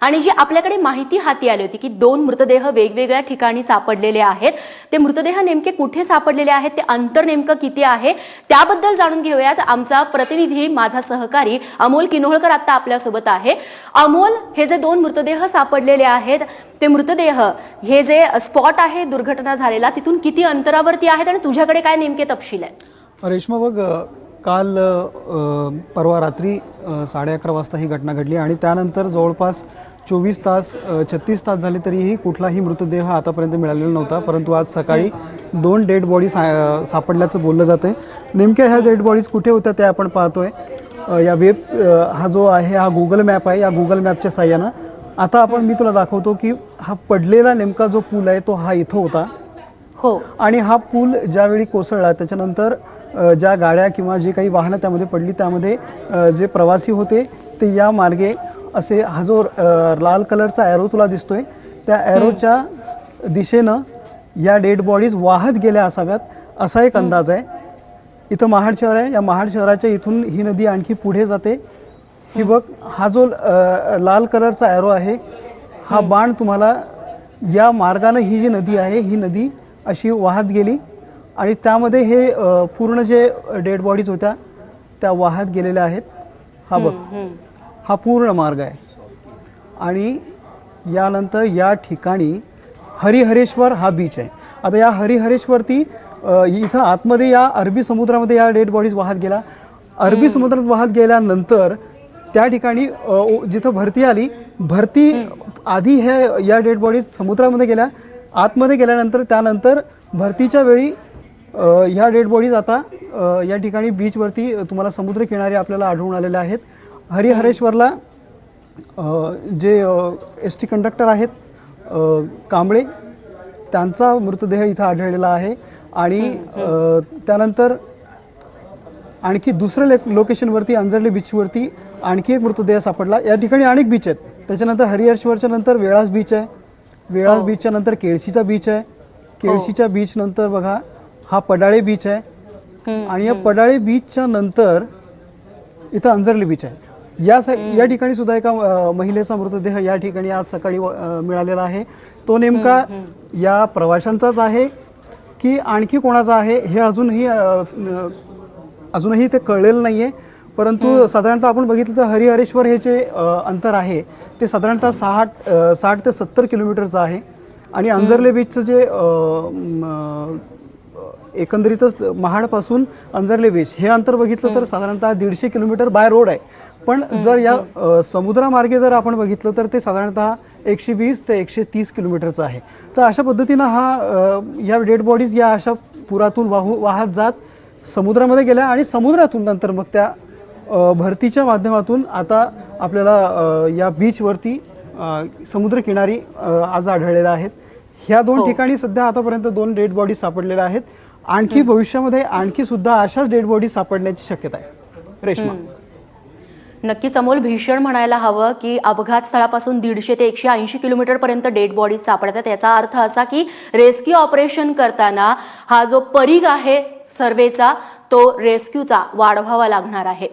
आणि जी आपल्याकडे माहिती हाती आली होती की दोन मृतदेह वेगवेगळ्या ठिकाणी सापडलेले आहेत, ते मृतदेह नेमके कुठे सापडलेले आहेत, ते अंतर नेमकं किती आहे त्याबद्दल जाणून घेऊयात। आमचा प्रतिनिधी माझा सहकारी अमोल किनोळकर आता आपल्या सोबत आहे। अमोल, हे जे दोन मृतदेह सापडलेले आहेत, ते मृतदेह हे जे स्पॉट आहे दुर्घटना झालेला तिथून किती अंतरावरती आहेत आणि तुझ्याकडे काय नेमके तपशील आहेत? रेश्मा, बघ, काल परवा रात्री 11:30 वाजता ही घटना घडली आणि त्यानंतर जवळपास 24 तास 36 तास झाले तरीही कुठलाही मृतदेह आतापर्यंत मिळालेला नव्हता। परंतु आज सकाळी दोन डेड बॉडी सापडल्याचं बोललं जातं। नेमक्या ह्या डेड बॉडीज कुठे होत्या ते आपण पाहतोय। या हा जो आहे हा गुगल मॅप आहे। या गुगल मॅपच्या साहाय्यानं आता मी तुला दाखवतो की हा पडलेला नेमका जो पूल आहे तो हा इथं होता। हो, आणि हा पूल ज्यावेळी कोसळला त्याच्यानंतर ज्या गाड्या किंवा जे काही वाहनं त्यामध्ये पडली त्यामध्ये जे प्रवासी होते ते या मार्गे असे हा जो लाल कलरचा ॲरो तुला दिसतोय त्या ॲरोच्या दिशेनं या डेड बॉडीज वाहत गेल्या असाव्यात असा एक अंदाज आहे। इथं महाड शहर आहे। या महाड शहराच्या इथून ही नदी आणखी पुढे जाते। ही बघ, हा जो लाल कलरचा ॲरो आहे हा बाण तुम्हाला या मार्गाने ही जी नदी आहे ही नदी अशी वाहत गेली आणि त्यामध्ये हे पूर्ण जे डेड बॉडीज होत्या त्या वाहत गेलेल्या आहेत। हा बघ, हा पूर्ण मार्ग आहे आणि यानंतर या ठिकाणी हरिहरेश्वर हा बीच आहे। आता या हरिहरेश्वरती इथं आतमध्ये या अरबी समुद्रामध्ये या डेड बॉडीज वाहत गेला। अरबी समुद्रात वाहत गेल्यानंतर त्या ठिकाणी जिथं भरती आली, भरती आधी या डेड बॉडीज समुद्रामध्ये गेल्या, आतमध्ये गेल्यानंतर त्यानंतर भरतीच्या वेळी ह्या डेड बॉडीज आता या ठिकाणी बीचवरती तुम्हाला समुद्रकिनारी आपल्याला आढळून आलेले आहेत। हरिहरेश्वरला जे ST कंडक्टर आहेत कांबळे, त्यांचा मृतदेह इथं आढळलेला आहे आणि त्यानंतर आणखी दुसऱ्या लोकेशनवरती अंजर्ली बीचवरती आणखी एक मृतदेह सापडला। या ठिकाणी अनेक बीच आहेत। त्याच्यानंतर हरिहरेश्वरच्या नंतर वेळास बीच आहे। वेळास बीचच्या नंतर केळशीचा बीच आहे। केळशीच्या बीच नंतर बघा हा पडाळे बीच आहे आणि या पडाळे बीचच्या नंतर इथं अंजर्ली बीच आहे। या ठिकाणी सुद्धा एका महिलेचा मृतदेह या ठिकाणी आज सकाळी मिळालेला आहे। तो नेमका या प्रवाशांचाच आहे की आणखी कोणाचा आहे हे अजूनही ते कळलेलं नाही आहे। परंतु साधारणतः आपण बघितलं तर हरिहरेश्वर हे जे अंतर आहे ते साधारणतः 60 ते 70 किलोमीटरचं आहे आणि अंजर्ली बीचचं जे एकंदरीतच महाडपासून अंजर्ली बीच हे अंतर बघितलं तर साधारणतः 150 किलोमीटर बाय रोड आहे। पण जर या समुद्रामार्गे जर आपण बघितलं तर ते साधारणतः 120 ते 130 किलोमीटरचं आहे। तर अशा पद्धतीनं या डेड बॉडीज या अशा पुरातून वाहत जात समुद्रामध्ये गेल्या आणि समुद्रातून नंतर मग त्या भरतीच्या माध्यमातून आता आपल्याला या बीचवरती समुद्रकिनारी आज आढळलेल्या आहेत। ह्या दोन ठिकाणी सध्या आतापर्यंत दोन डेड बॉडीज सापडलेल्या आहेत। आणखी भविष्यामध्ये आणखी सुद्धा अशाच डेड बॉडीज सापडण्याची शक्यता आहे। रेश्मा, नक्कीच अमोल, भीषण म्हणायला हवं की अपघात स्थळापासून 150 ते 180 किलोमीटर पर्यंत डेड बॉडीज सापडतात। याचा अर्थ असा की रेस्क्यू ऑपरेशन करताना हा जो परीघ आहे सर्वेचा तो रेस्क्यूचा वाढवावा लागणार आहे।